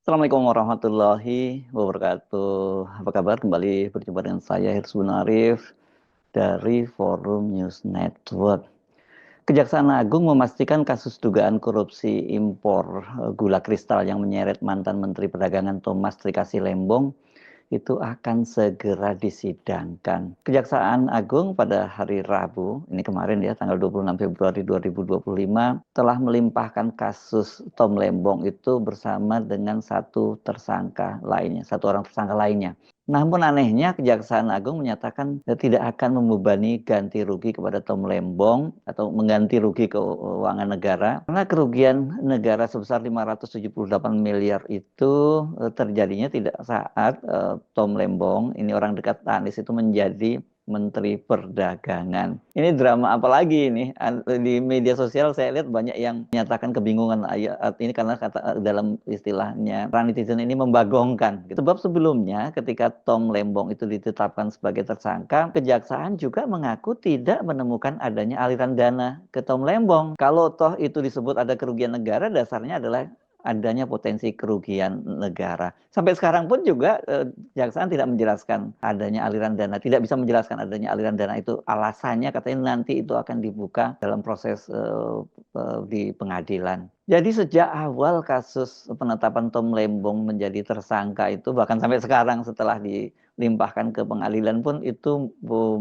Assalamualaikum warahmatullahi wabarakatuh. Apa kabar? Kembali berjumpa dengan saya Hirsbun Arif dari Forum News Network. Kejaksaan Agung memastikan kasus dugaan korupsi impor gula kristal yang menyeret mantan Menteri Perdagangan Thomas Trikasi Lembong itu akan segera disidangkan. Kejaksaan Agung pada hari Rabu, ini kemarin ya, tanggal 26 Februari 2025, telah melimpahkan kasus Tom Lembong itu bersama dengan satu orang tersangka lainnya. Namun anehnya Kejaksaan Agung menyatakan tidak akan membebani ganti rugi kepada Tom Lembong atau mengganti rugi keuangan negara karena kerugian negara sebesar 578 miliar itu terjadinya tidak saat Tom Lembong, ini orang dekat Anies itu menjadi Menteri Perdagangan. Ini drama apa lagi ini? Di media sosial saya lihat banyak yang menyatakan kebingungan ini karena dalam istilahnya netizen ini membagongkan. Sebab sebelumnya ketika Tom Lembong itu ditetapkan sebagai tersangka, Kejaksaan juga mengaku tidak menemukan adanya aliran dana ke Tom Lembong. Kalau toh itu disebut ada kerugian negara, dasarnya adalah adanya potensi kerugian negara. Sampai sekarang pun juga Kejaksaan tidak menjelaskan adanya aliran dana, tidak bisa menjelaskan adanya aliran dana itu. Alasannya katanya nanti itu akan dibuka dalam proses di pengadilan. Jadi sejak awal kasus penetapan Tom Lembong menjadi tersangka itu, bahkan sampai sekarang setelah dilimpahkan ke pengadilan pun itu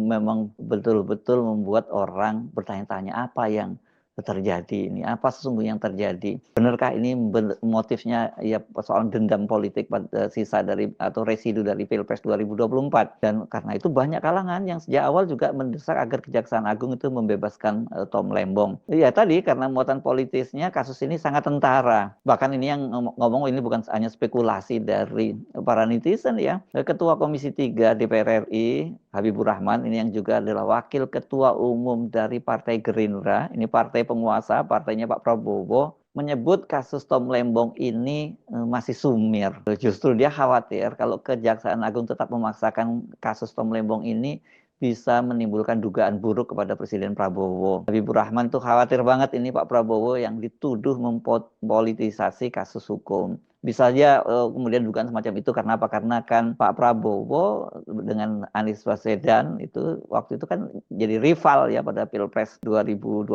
memang betul-betul membuat orang bertanya-tanya apa yang terjadi ini, apa sesungguhnya yang terjadi, benarkah ini motifnya ya soal dendam politik pada sisa dari atau residu dari Pilpres 2024. Dan karena itu banyak kalangan yang sejak awal juga mendesak agar Kejaksaan Agung itu membebaskan Tom Lembong. Ya tadi karena muatan politisnya kasus ini sangat tentara, bahkan ini yang ngomong ini bukan hanya spekulasi dari para netizen ya. Ketua Komisi 3 DPR RI Habibur Rahman ini yang juga adalah wakil ketua umum dari Partai Gerindra, ini partai penguasa, partainya Pak Prabowo, menyebut kasus Tom Lembong ini masih sumir. Justru dia khawatir kalau Kejaksaan Agung tetap memaksakan kasus Tom Lembong ini bisa menimbulkan dugaan buruk kepada Presiden Prabowo. Habibur Rahman tuh khawatir banget ini Pak Prabowo yang dituduh mempolitisasi kasus hukum. Bisa saja kemudian dugaan semacam itu karena apa? Karena kan Pak Prabowo dengan Anies Baswedan itu waktu itu kan jadi rival ya pada Pilpres 2024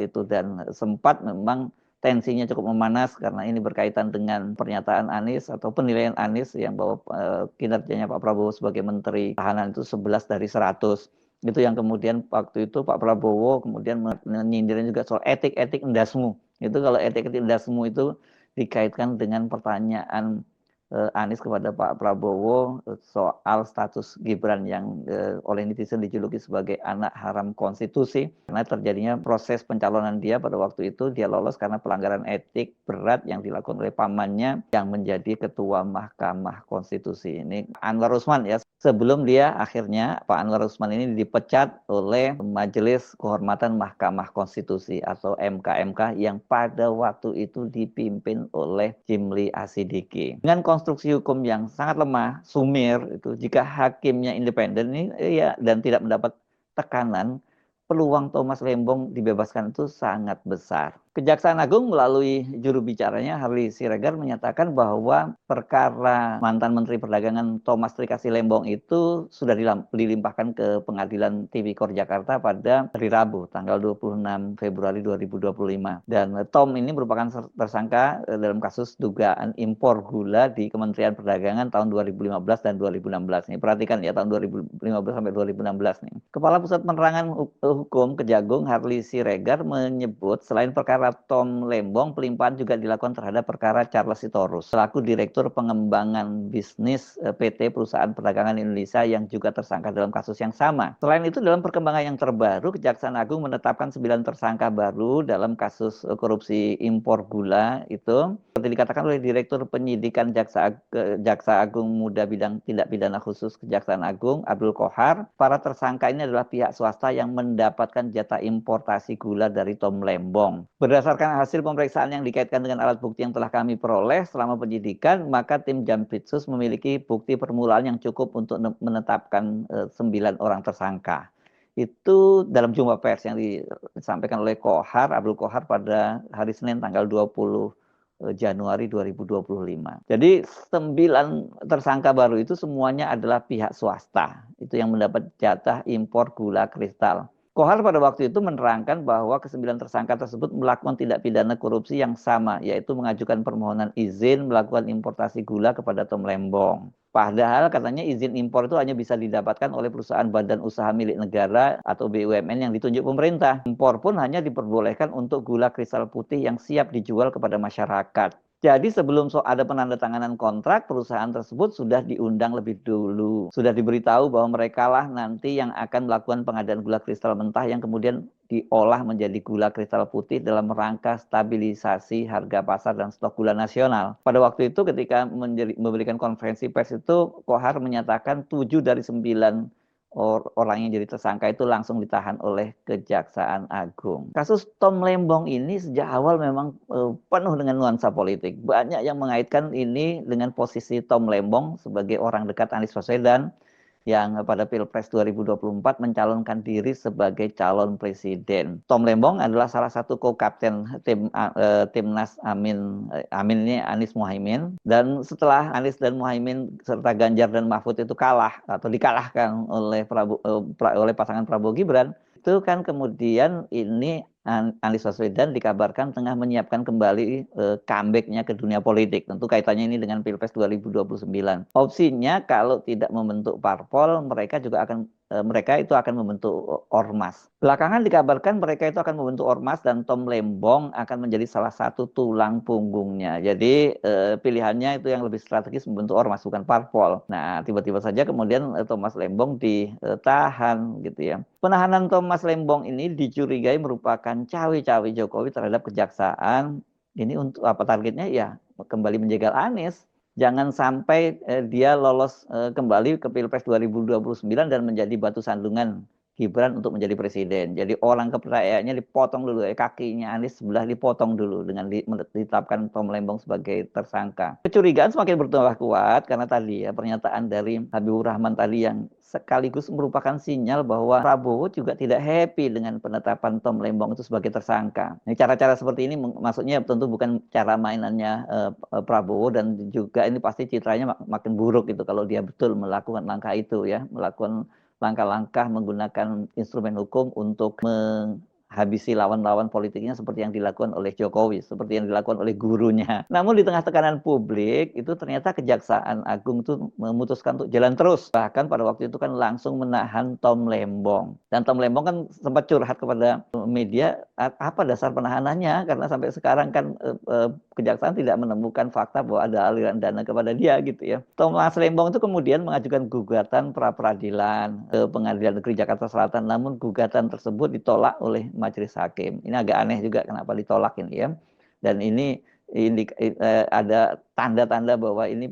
itu, dan sempat memang tensinya cukup memanas karena ini berkaitan dengan pernyataan Anies atau penilaian Anies yang bahwa kinerjanya Pak Prabowo sebagai Menteri Pertahanan itu 11 dari 100. Itu yang kemudian waktu itu Pak Prabowo kemudian menyindirnya juga soal etik-etik endasmu. Itu kalau etik-etik endasmu itu dikaitkan dengan pertanyaan Anies kepada Pak Prabowo soal status Gibran yang oleh netizen dijuluki sebagai anak haram konstitusi, karena terjadinya proses pencalonan dia pada waktu itu dia lolos karena pelanggaran etik berat yang dilakukan oleh pamannya yang menjadi ketua Mahkamah Konstitusi. Ini Anwar Usman ya. Sebelum dia akhirnya Pak Anwar Usman ini dipecat oleh Majelis Kehormatan Mahkamah Konstitusi atau MKMK yang pada waktu itu dipimpin oleh Jimli Asidiki. Dengan konstruksi hukum yang sangat lemah, sumir itu, jika hakimnya independen ini ya dan tidak mendapat tekanan, peluang Thomas Lembong dibebaskan itu sangat besar. Kejaksaan Agung melalui juru bicaranya Harli Siregar menyatakan bahwa perkara mantan Menteri Perdagangan Thomas Trikasi Lembong itu sudah dilimpahkan ke Pengadilan Tipikor Jakarta pada hari Rabu tanggal 26 Februari 2025. Dan Tom ini merupakan tersangka dalam kasus dugaan impor gula di Kementerian Perdagangan tahun 2015 dan 2016. Nih, perhatikan ya tahun 2015 sampai 2016 nih. Kepala Pusat Penerangan Hukum Kejagung Harli Siregar menyebut selain perkara perkara Tom Lembong, pelimpahan juga dilakukan terhadap perkara Charles Sitorus selaku Direktur Pengembangan Bisnis PT Perusahaan Perdagangan Indonesia yang juga tersangka dalam kasus yang sama. Selain itu, dalam perkembangan yang terbaru, Kejaksaan Agung menetapkan 9 tersangka baru dalam kasus korupsi impor gula itu. Seperti dikatakan oleh Direktur Penyidikan Jaksa Agung Muda Bidang Tindak Pidana Khusus Kejaksaan Agung, Abdul Qohar, para tersangka ini adalah pihak swasta yang mendapatkan jatah importasi gula dari Tom Lembong. Berdasarkan hasil pemeriksaan yang dikaitkan dengan alat bukti yang telah kami peroleh selama penyidikan, maka tim Jampitsus memiliki bukti permulaan yang cukup untuk menetapkan 9 orang tersangka. Itu dalam jumpa pers yang disampaikan oleh Abdul Qohar pada hari Senin tanggal 20 Januari 2025. Jadi 9 tersangka baru itu semuanya adalah pihak swasta. Itu yang mendapat jatah impor gula kristal. Qohar pada waktu itu menerangkan bahwa ke-9 tersangka tersebut melakukan tindak pidana korupsi yang sama, yaitu mengajukan permohonan izin melakukan importasi gula kepada Tom Lembong. Padahal katanya izin impor itu hanya bisa didapatkan oleh perusahaan badan usaha milik negara atau BUMN yang ditunjuk pemerintah. Impor pun hanya diperbolehkan untuk gula kristal putih yang siap dijual kepada masyarakat. Jadi sebelum ada penandatanganan kontrak, perusahaan tersebut sudah diundang lebih dulu. Sudah diberitahu bahwa mereka lah nanti yang akan melakukan pengadaan gula kristal mentah yang kemudian diolah menjadi gula kristal putih dalam rangka stabilisasi harga pasar dan stok gula nasional. Pada waktu itu ketika memberikan konferensi pers itu, Qohar menyatakan 7 dari 9 orang yang jadi tersangka itu langsung ditahan oleh Kejaksaan Agung. Kasus Tom Lembong ini sejak awal memang penuh dengan nuansa politik. Banyak yang mengaitkan ini dengan posisi Tom Lembong sebagai orang dekat Anies Baswedan yang pada Pilpres 2024 mencalonkan diri sebagai calon presiden. Tom Lembong adalah salah satu co-kapten timnas Amin ini Anies Muhaimin, dan setelah Anies dan Muhaimin serta Ganjar dan Mahfud itu kalah atau dikalahkan oleh pasangan Prabowo Gibran, itu kan kemudian ini Anies Baswedan dikabarkan tengah menyiapkan kembali comeback-nya ke dunia politik. Tentu kaitannya ini dengan Pilpres 2029. Opsinya kalau tidak membentuk parpol, mereka itu akan membentuk ormas. Belakangan dikabarkan mereka itu akan membentuk ormas dan Tom Lembong akan menjadi salah satu tulang punggungnya. Jadi pilihannya itu yang lebih strategis membentuk ormas bukan parpol. Nah, tiba-tiba saja kemudian Thomas Lembong ditahan gitu ya. Penahanan Thomas Lembong ini dicurigai merupakan cawe-cawe Jokowi terhadap kejaksaan. Ini untuk apa targetnya? Ya, kembali menjegal Anies. Jangan sampai dia lolos kembali ke Pilpres 2029 dan menjadi batu sandungan Gibran untuk menjadi presiden. Jadi orang kepercayaannya dipotong dulu, kakinya Anies sebelah dipotong dulu dengan ditetapkan Tom Lembong sebagai tersangka. Kecurigaan semakin bertambah kuat karena tadi ya pernyataan dari Habibur Rahman tadi yang sekaligus merupakan sinyal bahwa Prabowo juga tidak happy dengan penetapan Tom Lembong itu sebagai tersangka. Nah, cara-cara seperti ini maksudnya tentu bukan cara mainannya Prabowo, dan juga ini pasti citranya makin buruk itu kalau dia betul melakukan langkah itu ya, melakukan langkah-langkah menggunakan instrumen hukum untuk habisi lawan-lawan politiknya seperti yang dilakukan oleh Jokowi, seperti yang dilakukan oleh gurunya. Namun di tengah tekanan publik, itu ternyata Kejaksaan Agung itu memutuskan untuk jalan terus. Bahkan pada waktu itu kan langsung menahan Tom Lembong. Dan Tom Lembong kan sempat curhat kepada media, apa dasar penahanannya? Karena sampai sekarang kan Kejaksaan tidak menemukan fakta bahwa ada aliran dana kepada dia gitu ya. Thomas Lembong itu kemudian mengajukan gugatan pra-peradilan ke Pengadilan Negeri Jakarta Selatan, namun gugatan tersebut ditolak oleh majelis hakim. Ini agak aneh juga kenapa ditolak ini ya. Dan ini ada tanda-tanda bahwa ini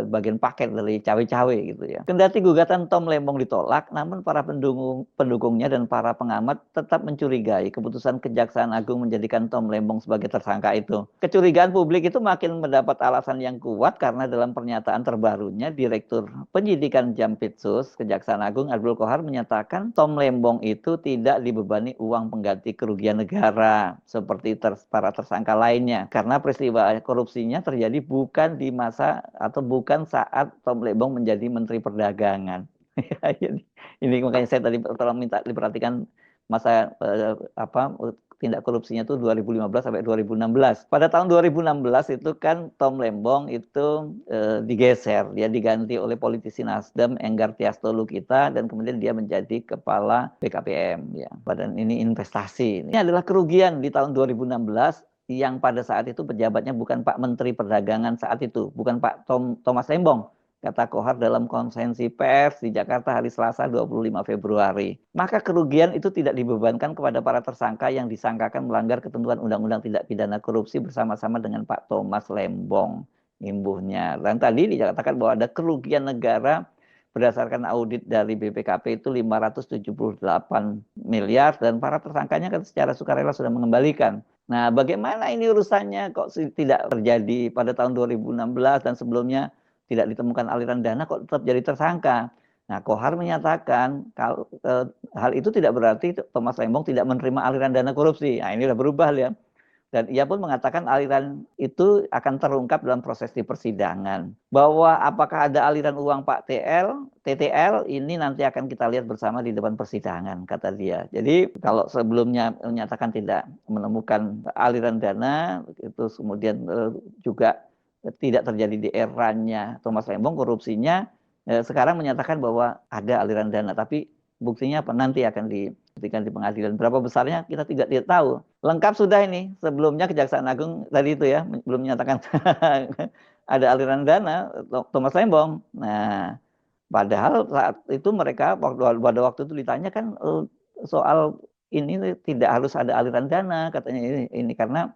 bagian paket dari cawe-cawe gitu ya. Kendati gugatan Tom Lembong ditolak, namun para pendukungnya dan para pengamat tetap mencurigai keputusan Kejaksaan Agung menjadikan Tom Lembong sebagai tersangka itu. Kecurigaan publik itu makin mendapat alasan yang kuat karena dalam pernyataan terbarunya Direktur Penyidikan Jampitsus Kejaksaan Agung Abdul Qohar menyatakan Tom Lembong itu tidak dibebani uang pengganti kerugian negara seperti para tersangka lainnya, karena peristiwa korupsinya terjadi bukan di masa atau bukan saat Tom Lembong menjadi Menteri Perdagangan. Ini makanya saya tadi tolong minta diperhatikan masa tindak korupsinya itu 2015 sampai 2016. Pada tahun 2016 itu kan Tom Lembong itu digeser, dia diganti oleh politisi Nasdem Enggar Tias Tolukita dan kemudian dia menjadi kepala BKPM ya. Badan ini investasi. Ini adalah kerugian di tahun 2016 yang pada saat itu pejabatnya bukan Pak Menteri Perdagangan saat itu, bukan Pak Thomas Lembong, kata Kohar dalam konferensi pers di Jakarta hari Selasa 25 Februari. Maka kerugian itu tidak dibebankan kepada para tersangka yang disangkakan melanggar ketentuan Undang-Undang Tindak Pidana Korupsi bersama-sama dengan Pak Thomas Lembong, imbuhnya. Dan tadi dikatakan bahwa ada kerugian negara berdasarkan audit dari BPKP itu 578 miliar dan para tersangkanya kan secara sukarela sudah mengembalikan. Nah, bagaimana ini urusannya kok tidak terjadi pada tahun 2016 dan sebelumnya tidak ditemukan aliran dana kok tetap jadi tersangka. Nah, Kohar menyatakan kalau hal itu tidak berarti Thomas Lembong tidak menerima aliran dana korupsi. Nah, ini sudah berubah ya. Dan ia pun mengatakan aliran itu akan terungkap dalam proses di persidangan. Bahwa apakah ada aliran uang Pak TTL ini nanti akan kita lihat bersama di depan persidangan, kata dia. Jadi kalau sebelumnya menyatakan tidak menemukan aliran dana, itu kemudian juga tidak terjadi di eranya Thomas Lembong korupsinya, sekarang menyatakan bahwa ada aliran dana. Tapi buktinya apa? Nanti akan dibuktikan di pengadilan. Berapa besarnya kita tidak tahu. Lengkap sudah ini. Sebelumnya Kejaksaan Agung tadi itu ya, belum menyatakan ada aliran dana Thomas Lembong. Nah, padahal saat itu mereka pada waktu itu ditanya kan soal ini tidak harus ada aliran dana katanya ini karena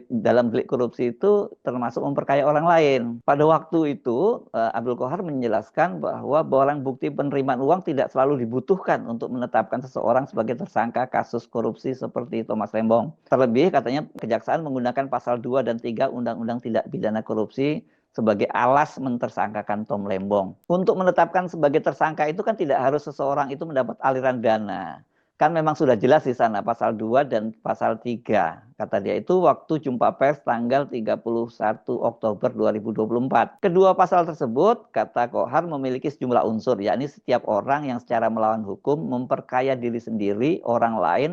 dalam delik korupsi itu termasuk memperkaya orang lain. Pada waktu itu Abdul Qohar menjelaskan bahwa barang bukti penerimaan uang tidak selalu dibutuhkan untuk menetapkan seseorang sebagai tersangka kasus korupsi seperti Thomas Lembong. Terlebih katanya Kejaksaan menggunakan pasal 2 dan 3 Undang-Undang Tindak Pidana Korupsi sebagai alas mentersangkakan Tom Lembong. Untuk menetapkan sebagai tersangka itu kan tidak harus seseorang itu mendapat aliran dana. Kan memang sudah jelas di sana pasal 2 dan pasal 3. Kata dia itu waktu jumpa pers tanggal 31 Oktober 2024. Kedua pasal tersebut, kata Kohar, memiliki sejumlah unsur, yakni setiap orang yang secara melawan hukum memperkaya diri sendiri, orang lain,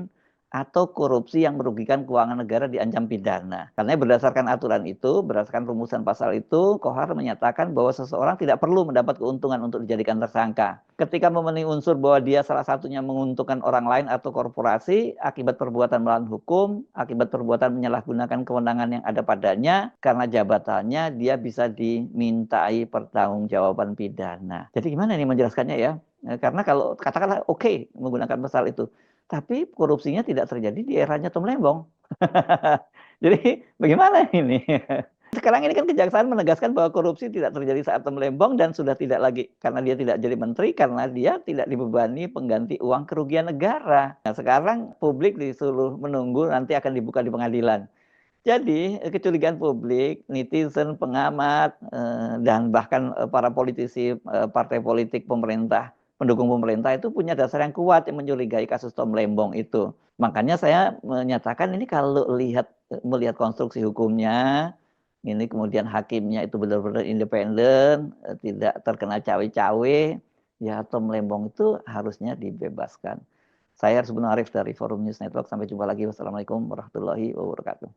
atau korupsi yang merugikan keuangan negara diancam pidana. Karena berdasarkan aturan itu, berdasarkan rumusan pasal itu, Kohar menyatakan bahwa seseorang tidak perlu mendapat keuntungan untuk dijadikan tersangka. Ketika memenuhi unsur bahwa dia salah satunya menguntungkan orang lain atau korporasi akibat perbuatan melawan hukum, akibat perbuatan menyalahgunakan kewenangan yang ada padanya, karena jabatannya dia bisa dimintai pertanggungjawaban pidana. Jadi gimana ini menjelaskannya ya? Karena kalau katakanlah oke menggunakan pasal itu, tapi korupsinya tidak terjadi di eranya Tom Lembong. Jadi bagaimana ini? Sekarang ini kan Kejaksaan menegaskan bahwa korupsi tidak terjadi saat Tom Lembong dan sudah tidak lagi karena dia tidak jadi menteri, karena dia tidak dibebani pengganti uang kerugian negara. Nah, sekarang publik disuruh menunggu nanti akan dibuka di pengadilan. Jadi kecurigaan publik, netizen, pengamat, dan bahkan para politisi partai politik pemerintah, pendukung pemerintah itu punya dasar yang kuat yang mencurigai kasus Tom Lembong itu. Makanya saya menyatakan ini kalau melihat konstruksi hukumnya, ini kemudian hakimnya itu benar-benar independen, tidak terkena cawe-cawe, ya Tom Lembong itu harusnya dibebaskan. Saya Hersbun Arif dari Forum News Network. Sampai jumpa lagi. Wassalamualaikum warahmatullahi wabarakatuh.